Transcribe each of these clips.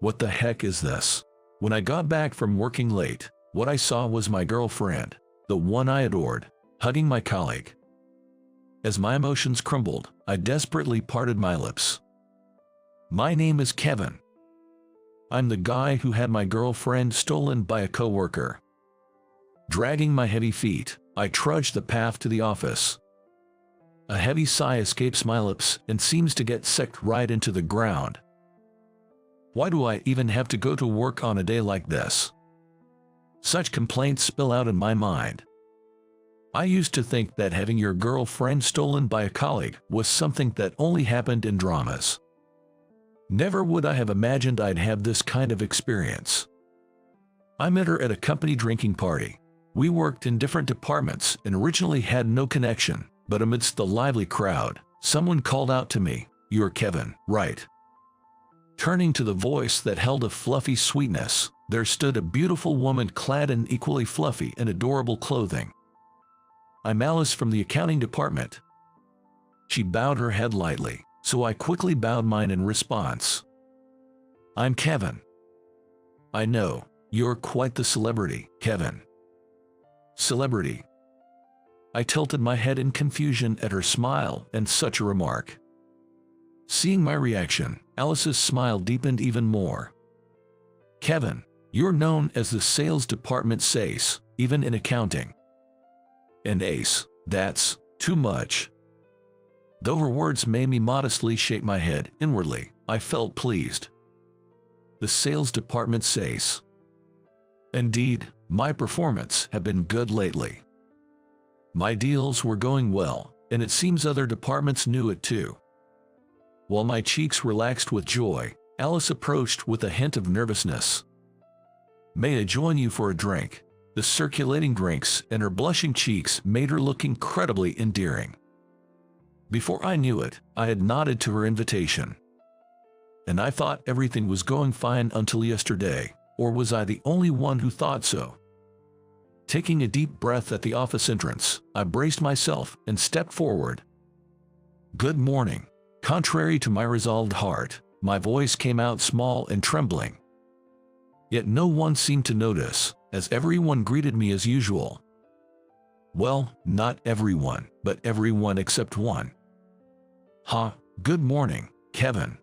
What the heck is this? When I got back from working late, what I saw was my girlfriend, the one I adored, hugging my colleague. As my emotions crumbled, I desperately parted my lips. My name is Kevin. I'm the guy who had my girlfriend stolen by a coworker. Dragging my heavy feet, I trudged the path to the office. A heavy sigh escapes my lips and seems to get sucked right into the ground. Why do I even have to go to work on a day like this? Such complaints spill out in my mind. I used to think that having your girlfriend stolen by a colleague was something that only happened in dramas. Never would I have imagined I'd have this kind of experience. I met her at a company drinking party. We worked in different departments and originally had no connection, but amidst the lively crowd, someone called out to me, "You're Kevin, right?" Turning to the voice that held a fluffy sweetness, there stood a beautiful woman clad in equally fluffy and adorable clothing. "I'm Alice from the accounting department." She bowed her head lightly, so I quickly bowed mine in response. "I'm Kevin." "I know, you're quite the celebrity, Kevin." "Celebrity?" I tilted my head in confusion at her smile and such a remark. Seeing my reaction, Alice's smile deepened even more. "Kevin, you're known as the sales department's ace, even in accounting." "An ace, that's too much." Though her words made me modestly shake my head, inwardly, I felt pleased. The sales department's ace. Indeed, my performance had been good lately. My deals were going well, and it seems other departments knew it too. While my cheeks relaxed with joy, Alice approached with a hint of nervousness. "May I join you for a drink?" The circulating drinks and her blushing cheeks made her look incredibly endearing. Before I knew it, I had nodded to her invitation. And I thought everything was going fine until yesterday, or was I the only one who thought so? Taking a deep breath at the office entrance, I braced myself and stepped forward. "Good morning." Contrary to my resolved heart, my voice came out small and trembling. Yet no one seemed to notice, as everyone greeted me as usual. Well, not everyone, but everyone except one. Good morning, Kevin."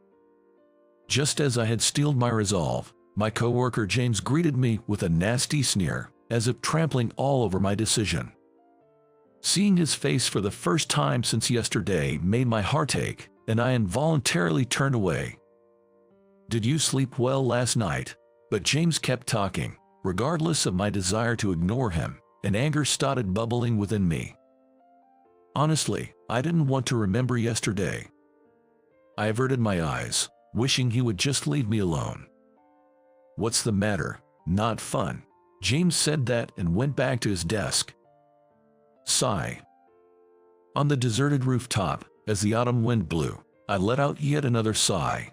Just as I had steeled my resolve, my coworker James greeted me with a nasty sneer, as if trampling all over my decision. Seeing his face for the first time since yesterday made my heart ache, and I involuntarily turned away. "Did you sleep well last night?" But James kept talking, regardless of my desire to ignore him, and anger started bubbling within me. Honestly, I didn't want to remember yesterday. I averted my eyes, wishing he would just leave me alone. "What's the matter? Not fun?" James said that and went back to his desk. Sigh. On the deserted rooftop, as the autumn wind blew, I let out yet another sigh.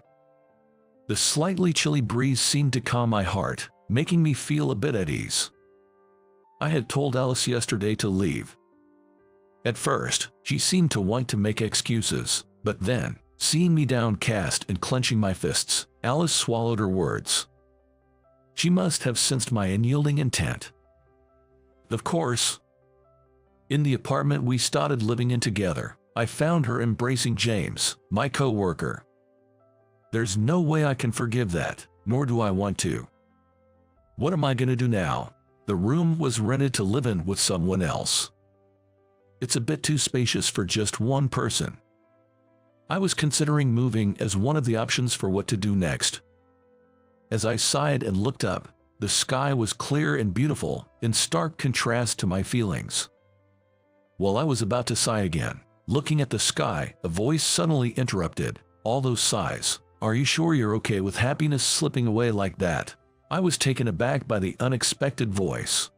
The slightly chilly breeze seemed to calm my heart, making me feel a bit at ease. I had told Alice yesterday to leave. At first, she seemed to want to make excuses, but then, seeing me downcast and clenching my fists, Alice swallowed her words. She must have sensed my unyielding intent. Of course. In the apartment we started living in together, I found her embracing James, my coworker. There's no way I can forgive that, nor do I want to. What am I gonna do now? The room was rented to live in with someone else. It's a bit too spacious for just one person. I was considering moving as one of the options for what to do next. As I sighed and looked up, the sky was clear and beautiful, in stark contrast to my feelings. While I was about to sigh again, looking at the sky, a voice suddenly interrupted. "All those sighs. Are you sure you're okay with happiness slipping away like that?" I was taken aback by the unexpected voice.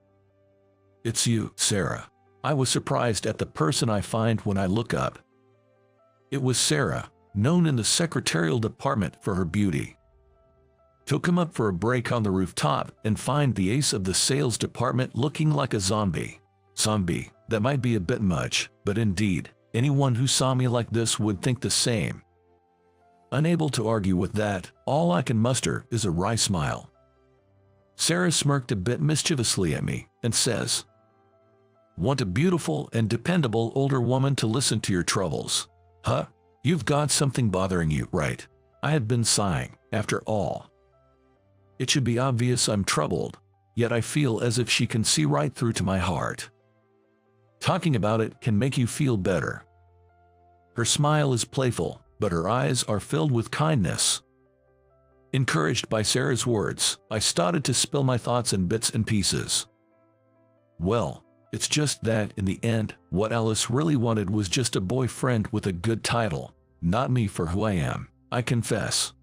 "It's you, Sarah." I was surprised at the person I find when I look up. It was Sarah, known in the secretarial department for her beauty. Took him up for a break on the rooftop and find the ace of the sales department looking like a zombie. Zombie, that might be a bit much, but indeed, anyone who saw me like this would think the same. Unable to argue with that, all I can muster is a wry smile. Sarah smirked a bit mischievously at me and says, "Want a beautiful and dependable older woman to listen to your troubles? Huh? You've got something bothering you, right?" I had been sighing. After all, it should be obvious I'm troubled, yet I feel as if she can see right through to my heart. Talking about it can make you feel better. Her smile is playful, but her eyes are filled with kindness. Encouraged by Sarah's words, I started to spill my thoughts in bits and pieces. Well, it's just that, in the end, what Alice really wanted was just a boyfriend with a good title, not me for who I am, I confess.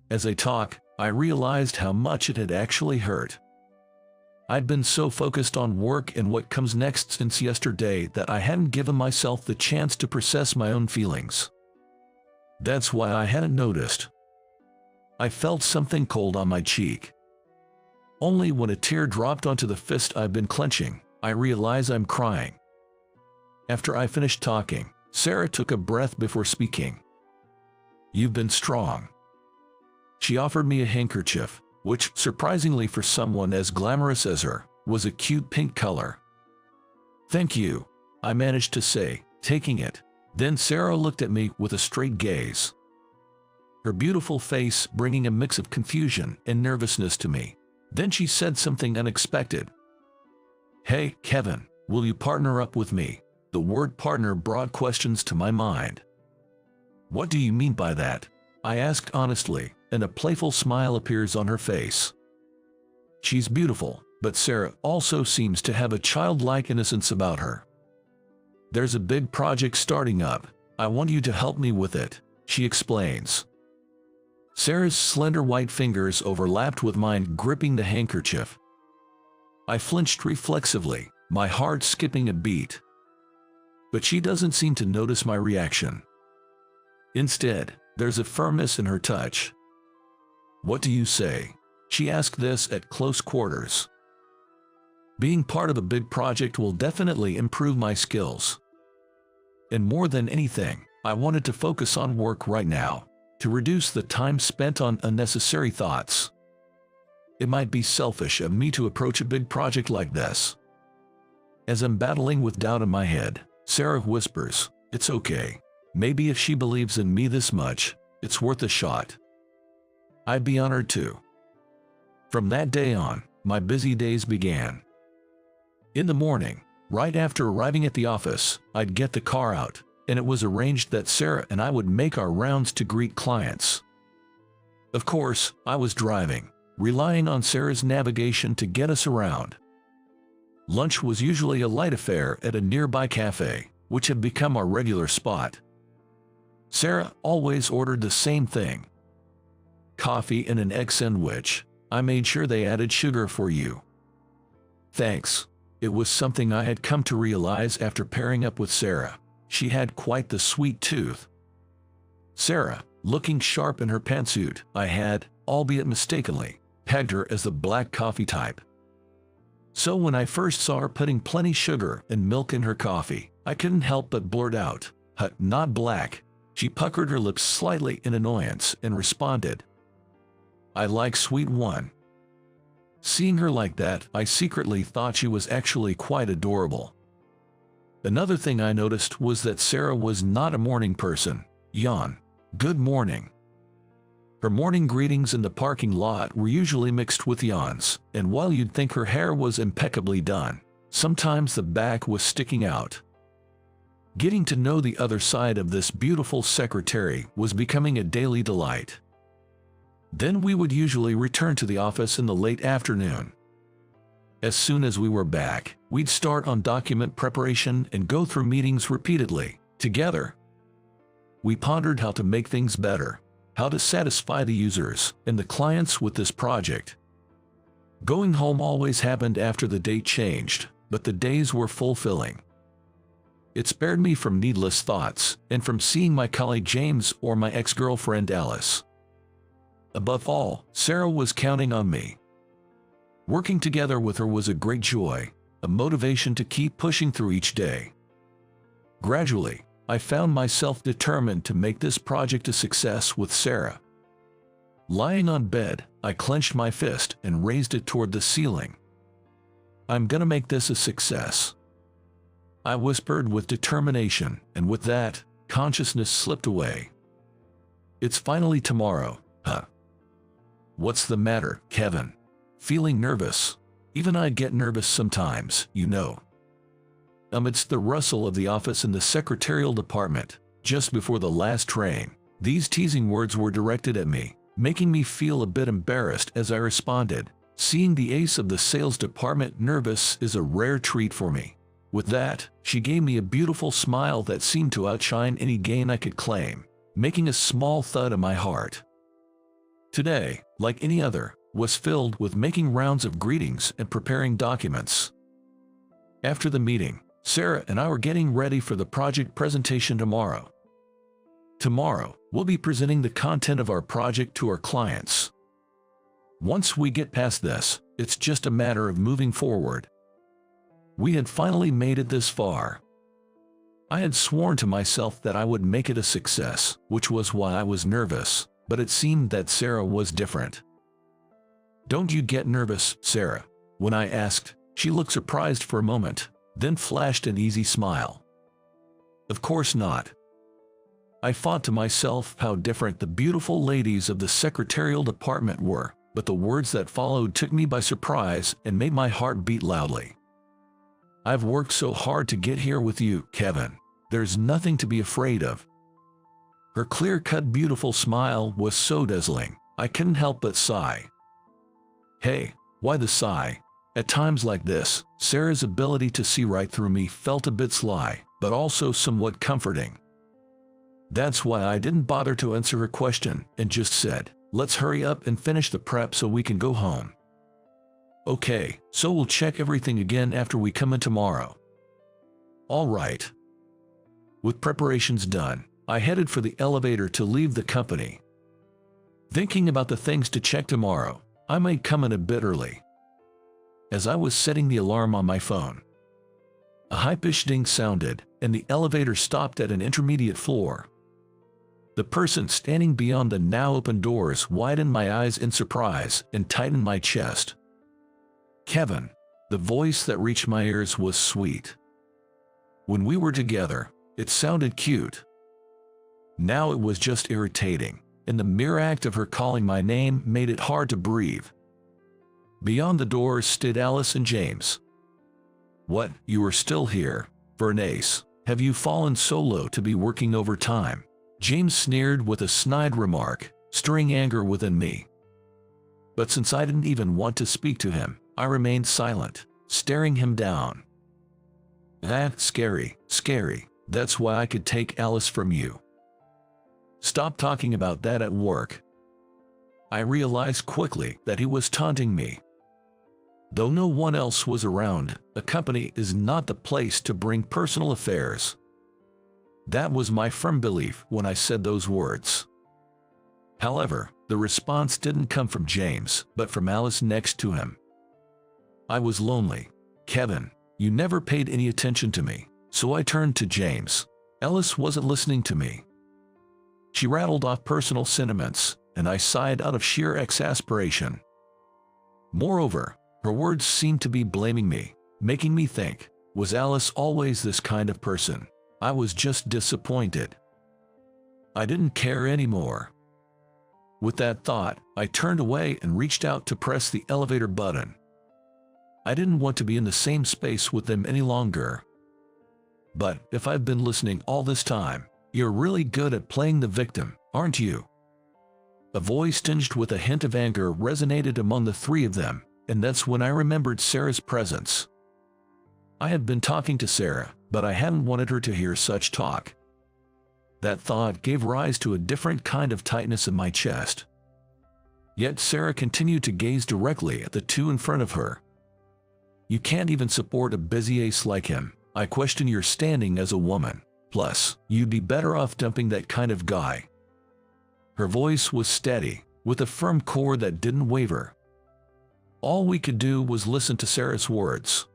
As I talk, I realized how much it had actually hurt. I'd been so focused on work and what comes next since yesterday that I hadn't given myself the chance to process my own feelings. That's why I hadn't noticed. I felt something cold on my cheek. Only when a tear dropped onto the fist I've been clenching, I realize I'm crying. After I finished talking, Sarah took a breath before speaking. "You've been strong." She offered me a handkerchief, which, surprisingly for someone as glamorous as her, was a cute pink color. "Thank you," I managed to say, taking it. Then Sarah looked at me with a straight gaze, her beautiful face bringing a mix of confusion and nervousness to me. Then she said something unexpected. "Hey, Kevin, will you partner up with me?" The word partner brought questions to my mind. "What do you mean by that?" I asked honestly, and a playful smile appears on her face. She's beautiful, but Sarah also seems to have a childlike innocence about her. "There's a big project starting up. I want you to help me with it," she explains. Sarah's slender white fingers overlapped with mine, gripping the handkerchief. I flinched reflexively, my heart skipping a beat. But she doesn't seem to notice my reaction. Instead, there's a firmness in her touch. "What do you say?" She asked this at close quarters. Being part of a big project will definitely improve my skills. And more than anything, I wanted to focus on work right now, to reduce the time spent on unnecessary thoughts. It might be selfish of me to approach a big project like this. As I'm battling with doubt in my head, Sarah whispers, "It's okay. Maybe if she believes in me this much, it's worth a shot." I'd be honored to. From that day on, my busy days began. In the morning, right after arriving at the office, I'd get the car out, and it was arranged that Sarah and I would make our rounds to greet clients. Of course, I was driving, relying on Sarah's navigation to get us around. Lunch was usually a light affair at a nearby cafe, which had become our regular spot. Sarah always ordered the same thing: coffee and an egg sandwich. I made sure they added sugar for you. Thanks. It was something I had come to realize after pairing up with Sarah. She had quite the sweet tooth. Sarah, looking sharp in her pantsuit, I had, albeit mistakenly, pegged her as the black coffee type. So when I first saw her putting plenty sugar and milk in her coffee, I couldn't help but blurt out, "Huh, not black." She puckered her lips slightly in annoyance and responded, "I like sweet one." Seeing her like that, I secretly thought she was actually quite adorable. Another thing I noticed was that Sarah was not a morning person. Yawn. Good morning. Her morning greetings in the parking lot were usually mixed with yawns, and while you'd think her hair was impeccably done, sometimes the back was sticking out. Getting to know the other side of this beautiful secretary was becoming a daily delight. Then we would usually return to the office in the late afternoon. As soon as we were back, we'd start on document preparation and go through meetings repeatedly, together. We pondered how to make things better, how to satisfy the users and the clients with this project. Going home always happened after the day changed, but the days were fulfilling. It spared me from needless thoughts and from seeing my colleague James or my ex-girlfriend Alice. Above all, Sarah was counting on me. Working together with her was a great joy, a motivation to keep pushing through each day. Gradually, I found myself determined to make this project a success with Sarah. Lying on bed, I clenched my fist and raised it toward the ceiling. I'm gonna make this a success, I whispered with determination, and with that, consciousness slipped away. It's finally tomorrow, huh? What's the matter, Kevin? Feeling nervous? Even I get nervous sometimes, you know. Amidst the rustle of the office in the secretarial department, just before the last train, these teasing words were directed at me, making me feel a bit embarrassed as I responded. Seeing the ace of the sales department nervous is a rare treat for me. With that, she gave me a beautiful smile that seemed to outshine any gain I could claim, making a small thud in my heart. Today, like any other, was filled with making rounds of greetings and preparing documents. After the meeting, Sarah and I were getting ready for the project presentation tomorrow. Tomorrow, we'll be presenting the content of our project to our clients. Once we get past this, it's just a matter of moving forward. We had finally made it this far. I had sworn to myself that I would make it a success, which was why I was nervous, but it seemed that Sarah was different. "Don't you get nervous, Sarah?" When I asked, she looked surprised for a moment, then flashed an easy smile. "Of course not." I thought to myself how different the beautiful ladies of the secretarial department were, but the words that followed took me by surprise and made my heart beat loudly. "I've worked so hard to get here with you, Kevin. There's nothing to be afraid of." Her clear-cut beautiful smile was so dazzling, I couldn't help but sigh. Hey, why the sigh? At times like this, Sarah's ability to see right through me felt a bit sly, but also somewhat comforting. That's why I didn't bother to answer her question and just said, "Let's hurry up and finish the prep so we can go home." "Okay, so we'll check everything again after we come in tomorrow." "All right." With preparations done, I headed for the elevator to leave the company. Thinking about the things to check tomorrow, I might come in a bit early. As I was setting the alarm on my phone, a high-pitched ding sounded, and the elevator stopped at an intermediate floor. The person standing beyond the now open doors widened my eyes in surprise and tightened my chest. "Kevin." The voice that reached my ears was sweet. When we were together, it sounded cute. Now it was just irritating, and the mere act of her calling my name made it hard to breathe. Beyond the doors stood Alice and James. "What, you are still here? Bernace, have you fallen so low to be working overtime?" James sneered with a snide remark, stirring anger within me. But since I didn't even want to speak to him, I remained silent, staring him down. "That's scary, scary. That's why I could take Alice from you." "Stop talking about that at work." I realized quickly that he was taunting me. Though no one else was around, a company is not the place to bring personal affairs. That was my firm belief when I said those words. However, the response didn't come from James, but from Alice next to him. I was lonely. "Kevin, you never paid any attention to me," so I turned to James. Alice wasn't listening to me. She rattled off personal sentiments, and I sighed out of sheer exasperation. Moreover, her words seemed to be blaming me, making me think, was Alice always this kind of person? I was just disappointed. I didn't care anymore. With that thought, I turned away and reached out to press the elevator button. I didn't want to be in the same space with them any longer. "But if I've been listening all this time, you're really good at playing the victim, aren't you?" A voice tinged with a hint of anger resonated among the three of them, and that's when I remembered Sarah's presence. I had been talking to Sarah, but I hadn't wanted her to hear such talk. That thought gave rise to a different kind of tightness in my chest. Yet Sarah continued to gaze directly at the two in front of her. "You can't even support a busy ace like him. I question your standing as a woman. Plus, you'd be better off dumping that kind of guy." Her voice was steady, with a firm core that didn't waver. All we could do was listen to Sarah's words.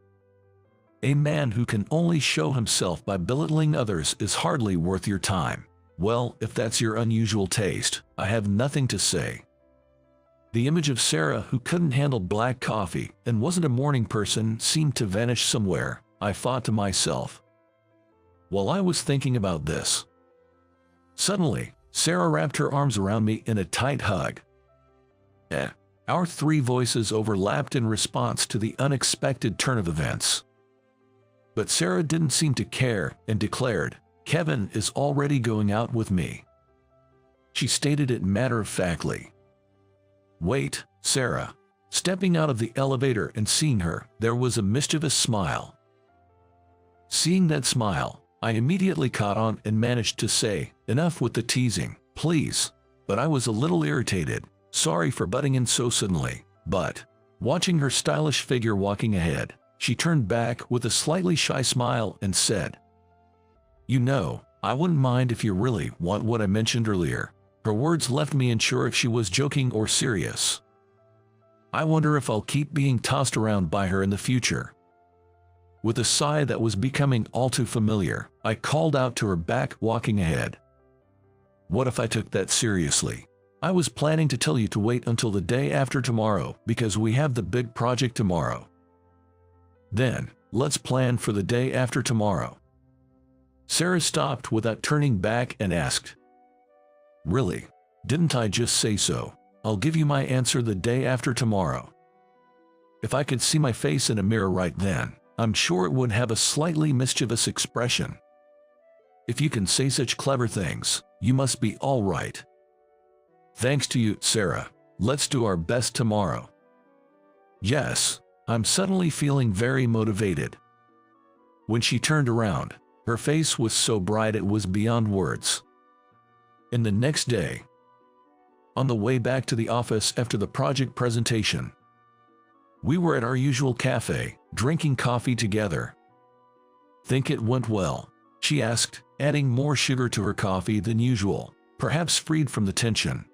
A man who can only show himself by belittling others is hardly worth your time. Well, if that's your unusual taste, I have nothing to say. The image of Sarah, who couldn't handle black coffee and wasn't a morning person, seemed to vanish somewhere, I thought to myself. While I was thinking about this, suddenly, Sarah wrapped her arms around me in a tight hug. Our three voices overlapped in response to the unexpected turn of events. But Sarah didn't seem to care and declared, "Kevin is already going out with me." She stated it matter-of-factly. "Wait, Sarah." Stepping out of the elevator and seeing her, there was a mischievous smile. Seeing that smile, I immediately caught on and managed to say, "Enough with the teasing, please." But I was a little irritated. Sorry for butting in so suddenly, but, watching her stylish figure walking ahead, she turned back with a slightly shy smile and said, "You know, I wouldn't mind if you really want what I mentioned earlier." Her words left me unsure if she was joking or serious. I wonder if I'll keep being tossed around by her in the future. With a sigh that was becoming all too familiar, I called out to her back walking ahead. "What if I took that seriously? I was planning to tell you to wait until the day after tomorrow because we have the big project tomorrow. Then, let's plan for the day after tomorrow." Sarah stopped without turning back and asked, "Really? Didn't I just say so? I'll give you my answer the day after tomorrow." If I could see my face in a mirror right then, I'm sure it would have a slightly mischievous expression. If you can say such clever things, you must be all right. Thanks to you, Sarah. Let's do our best tomorrow. Yes, I'm suddenly feeling very motivated. When she turned around, her face was so bright it was beyond words. And the next day, on the way back to the office after the project presentation, we were at our usual cafe, drinking coffee together. "Think it went well?" she asked, adding more sugar to her coffee than usual, perhaps freed from the tension.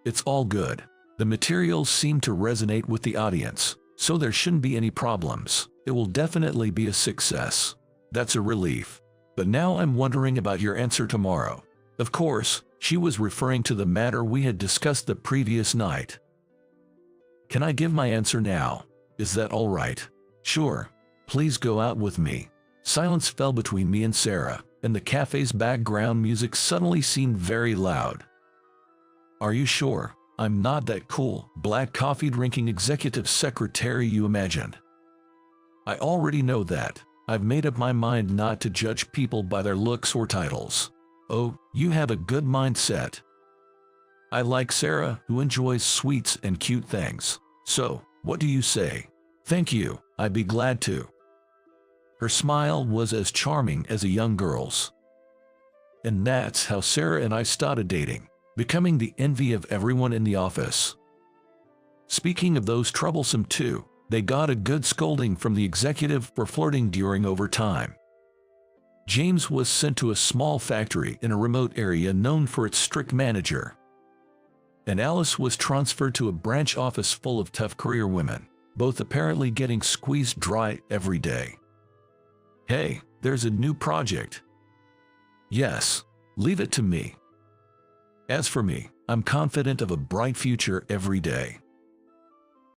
"It's all good. The materials seem to resonate with the audience, so there shouldn't be any problems. It will definitely be a success." That's a relief. But now I'm wondering about your answer tomorrow. Of course, she was referring to the matter we had discussed the previous night. "Can I give my answer now? Is that all right?" "Sure. Please go out with me." Silence fell between me and Sarah, and the cafe's background music suddenly seemed very loud. "Are you sure I'm not that cool, black coffee-drinking executive secretary you imagined?" "I already know that. I've made up my mind not to judge people by their looks or titles." "Oh, you have a good mindset." "I like Sarah, who enjoys sweets and cute things. So, what do you say?" "Thank you, I'd be glad to." Her smile was as charming as a young girl's. And that's how Sarah and I started dating, becoming the envy of everyone in the office. Speaking of those troublesome two, they got a good scolding from the executive for flirting during overtime. James was sent to a small factory in a remote area known for its strict manager. And Alice was transferred to a branch office full of tough career women, both apparently getting squeezed dry every day. "Hey, there's a new project." "Yes, leave it to me." As for me, I'm confident of a bright future every day.